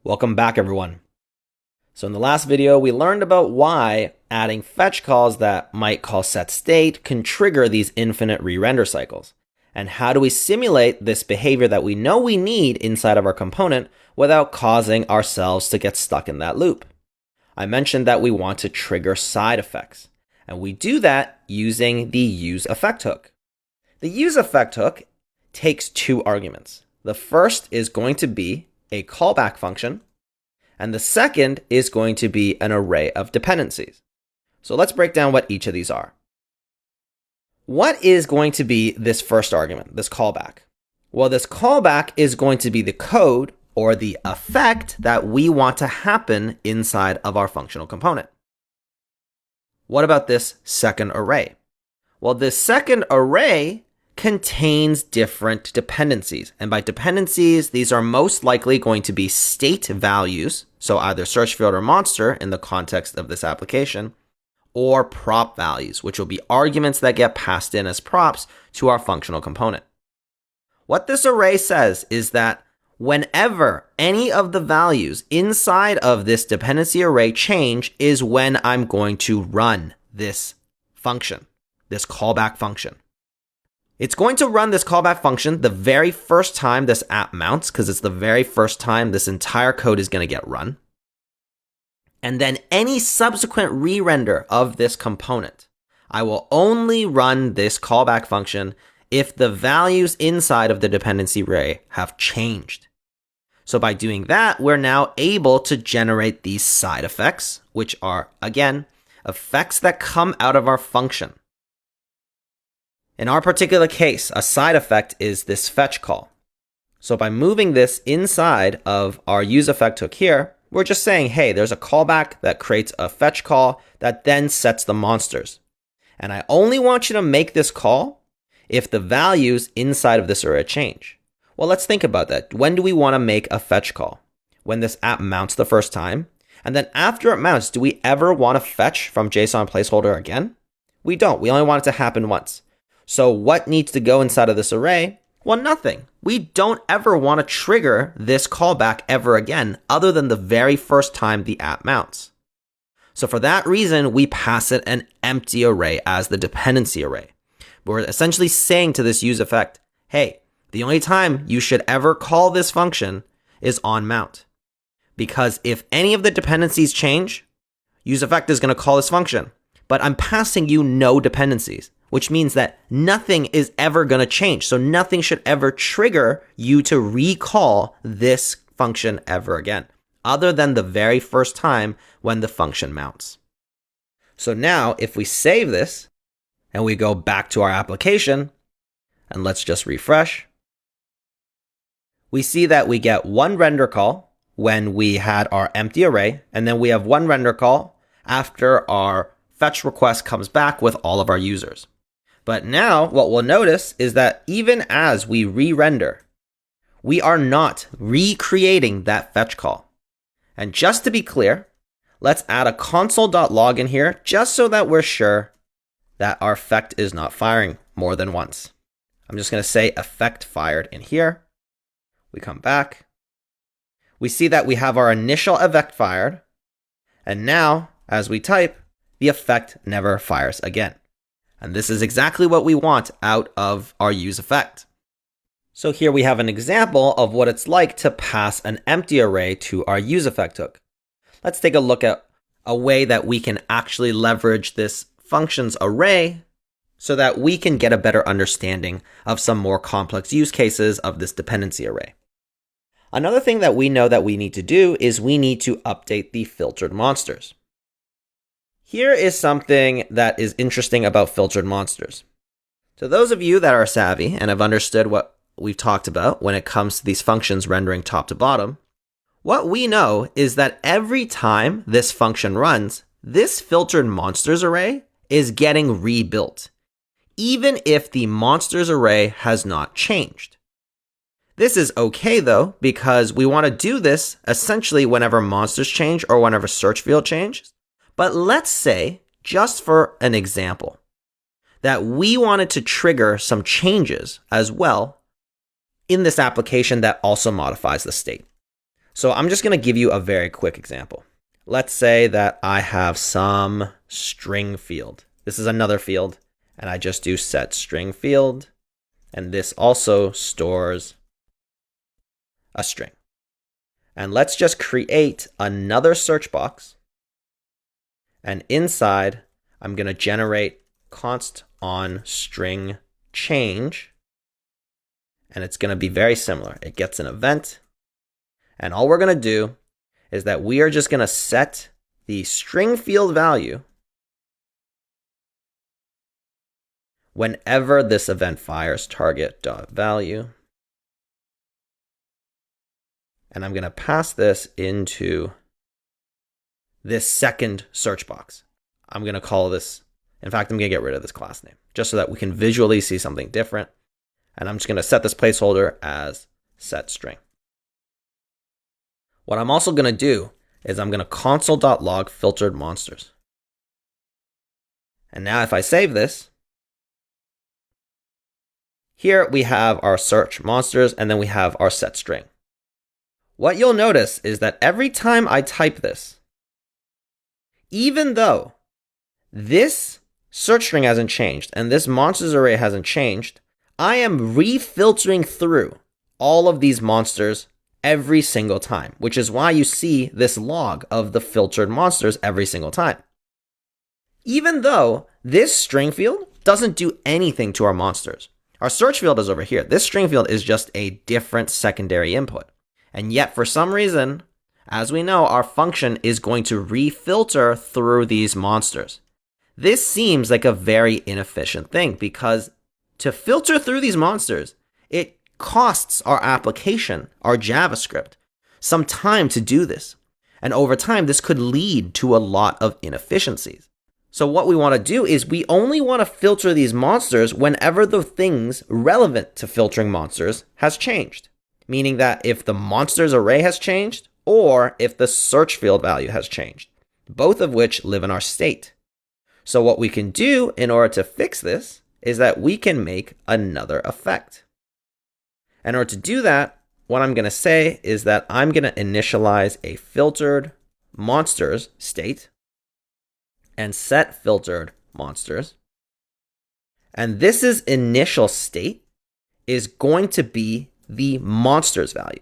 Welcome back, everyone. So in the last video, we learned about why adding fetch calls that might call setState can trigger these infinite re-render cycles. And how do we simulate this behavior that we know we need inside of our component without causing ourselves to get stuck in that loop? I mentioned that we want to trigger side effects. And we do that using the useEffect hook. The useEffect hook takes two arguments. The first is going to be a callback function, and the second is going to be an array of dependencies. So let's break down what each of these are. What is going to be this first argument, this callback? Well, this callback is going to be the code or the effect that we want to happen inside of our functional component. What about this second array? Well, this second array contains different dependencies. And by dependencies, these are most likely going to be state values, so either search field or monster in the context of this application, or prop values, which will be arguments that get passed in as props to our functional component. What this array says is that whenever any of the values inside of this dependency array change is when I'm going to run this function, this callback function. It's going to run this callback function the very first time this app mounts, because it's the very first time this entire code is going to get run. And then any subsequent re-render of this component, I will only run this callback function if the values inside of the dependency array have changed. So by doing that, we're now able to generate these side effects, which are, again, effects that come out of our function. In our particular case, a side effect is this fetch call. So by moving this inside of our useEffect hook here, we're just saying, hey, there's a callback that creates a fetch call that then sets the monsters. And I only want you to make this call if the values inside of this array change. Well, let's think about that. When do we want to make a fetch call? When this app mounts the first time. And then after it mounts, do we ever want to fetch from JSON placeholder again? We don't. We only want it to happen once. So what needs to go inside of this array? Well, nothing. We don't ever want to trigger this callback ever again, other than the very first time the app mounts. So for that reason, we pass it an empty array as the dependency array. We're essentially saying to this useEffect, hey, the only time you should ever call this function is on mount. Because if any of the dependencies change, useEffect is going to call this function. But I'm passing you no dependencies, which means that nothing is ever going to change. So nothing should ever trigger you to recall this function ever again, other than the very first time when the function mounts. So now if we save this and we go back to our application, and let's just refresh, we see that we get one render call when we had our empty array, and then we have one render call after our fetch request comes back with all of our users. But now what we'll notice is that even as we re-render, we are not recreating that fetch call. And just to be clear, let's add a console.log in here just so that we're sure that our effect is not firing more than once. I'm just going to say effect fired in here. We come back. We see that we have our initial effect fired. And now, as we type, the effect never fires again. And this is exactly what we want out of our useEffect. So here we have an example of what it's like to pass an empty array to our useEffect hook. Let's take a look at a way that we can actually leverage this functions array so that we can get a better understanding of some more complex use cases of this dependency array. Another thing that we know that we need to do is we need to update the filtered monsters. Here is something that is interesting about filtered monsters. To those of you that are savvy and have understood what we've talked about when it comes to these functions rendering top to bottom, what we know is that every time this function runs, this filtered monsters array is getting rebuilt, even if the monsters array has not changed. This is okay though, because we want to do this essentially whenever monsters change or whenever search field changes. But let's say, just for an example, that we wanted to trigger some changes as well in this application that also modifies the state. So I'm just going to give you a very quick example. Let's say that I have some string field. This is another field, and I just do set string field, and this also stores a string. And let's just create another search box, and inside I'm going to generate const on string change, and it's going to be very similar. It gets an event, and all we're going to do is that we are just going to set the string field value whenever this event fires target.value. And I'm going to pass this into this second search box. I'm going to call this, in fact, I'm going to get rid of this class name just so that we can visually see something different. And I'm just going to set this placeholder as set string. What I'm also going to do is I'm going to console.log filtered monsters. And now if I save this, here we have our search monsters, and then we have our set string. What you'll notice is that every time I type this, even though this search string hasn't changed and this monsters array hasn't changed, I am refiltering through all of these monsters every single time, which is why you see this log of the filtered monsters every single time. Even though this string field doesn't do anything to our monsters. Our search field is over here. This string field is just a different secondary input. And yet for some reason, as we know, our function is going to refilter through these monsters. This seems like a very inefficient thing because to filter through these monsters, it costs our application, our JavaScript, some time to do this. And over time, this could lead to a lot of inefficiencies. So what we want to do is we only want to filter these monsters whenever the things relevant to filtering monsters has changed. Meaning that if the monsters array has changed or if the search field value has changed, both of which live in our state. So what we can do in order to fix this is that we can make another effect. In order to do that, what I'm going to say is that I'm going to initialize a filtered monsters state and set filtered monsters. And this initial state is going to be the monsters value.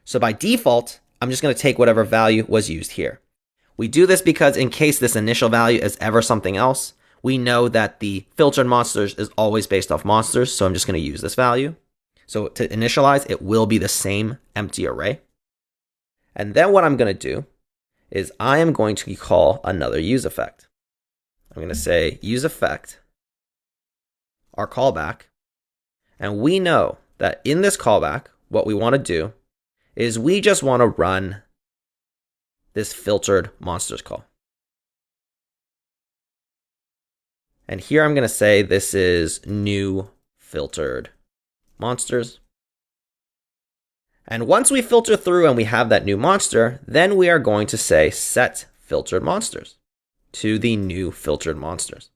So by default, I'm just going to take whatever value was used here. We do this because in case this initial value is ever something else, we know that the filtered monsters is always based off monsters. So I'm just going to use this value. So to initialize, it will be the same empty array. And then what I'm going to do is I am going to call another useEffect. I'm going to say useEffect, our callback. And we know that in this callback, what we want to do is we just want to run this filtered monsters call. And here I'm going to say this is new filtered monsters. And once we filter through and we have that new monster, then we are going to say set filtered monsters to the new filtered monsters.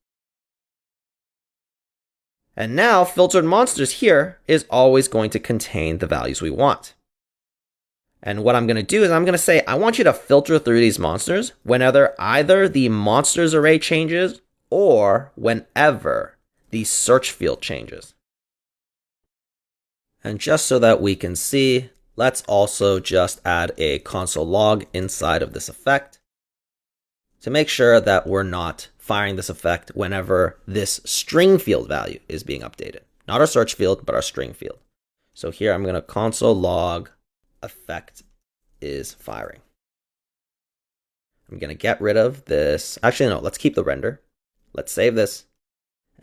And now filtered monsters here is always going to contain the values we want. And what I'm going to do is I'm going to say, I want you to filter through these monsters whenever either the monsters array changes or whenever the search field changes. And just so that we can see, let's also just add a console log inside of this effect to make sure that we're not firing this effect whenever this string field value is being updated. Not our search field, but our string field. So here I'm going to console log effect is firing. I'm going to get rid of this. Actually, no, let's keep the render. Let's save this.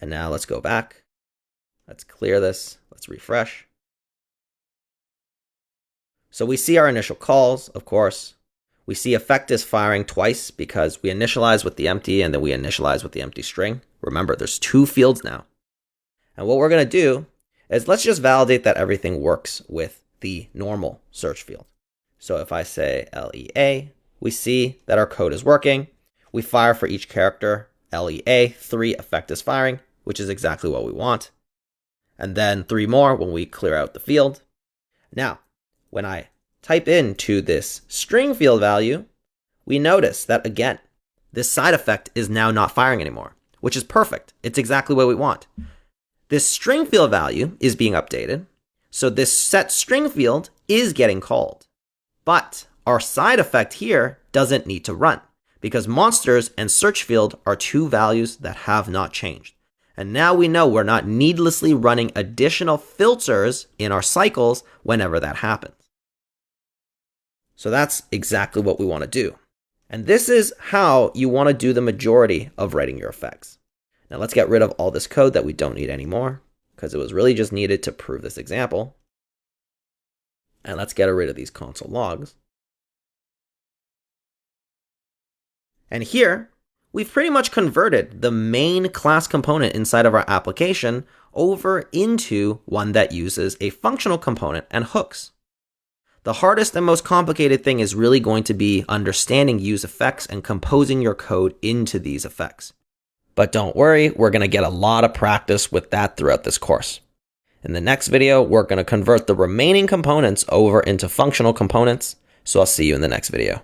And now let's go back. Let's clear this. Let's refresh. So we see our initial calls, of course. We see effect is firing twice because we initialize with the empty and then we initialize with the empty string. Remember, there's two fields now. And what we're going to do is let's just validate that everything works with the normal search field. So if I say LEA, we see that our code is working. We fire for each character, LEA, 3 effect is firing, which is exactly what we want. And then 3 more when we clear out the field. Now, when I type into this string field value, we notice that again, this side effect is now not firing anymore, which is perfect. It's exactly what we want. This string field value is being updated, so this set string field is getting called. But our side effect here doesn't need to run because monsters and search field are two values that have not changed. And now we know we're not needlessly running additional filters in our cycles whenever that happens. So that's exactly what we want to do. And this is how you want to do the majority of writing your effects. Now let's get rid of all this code that we don't need anymore because it was really just needed to prove this example. And let's get rid of these console logs. And here, we've pretty much converted the main class component inside of our application over into one that uses a functional component and hooks. The hardest and most complicated thing is really going to be understanding use effects and composing your code into these effects. But don't worry, we're going to get a lot of practice with that throughout this course. In the next video, we're going to convert the remaining components over into functional components. So I'll see you in the next video.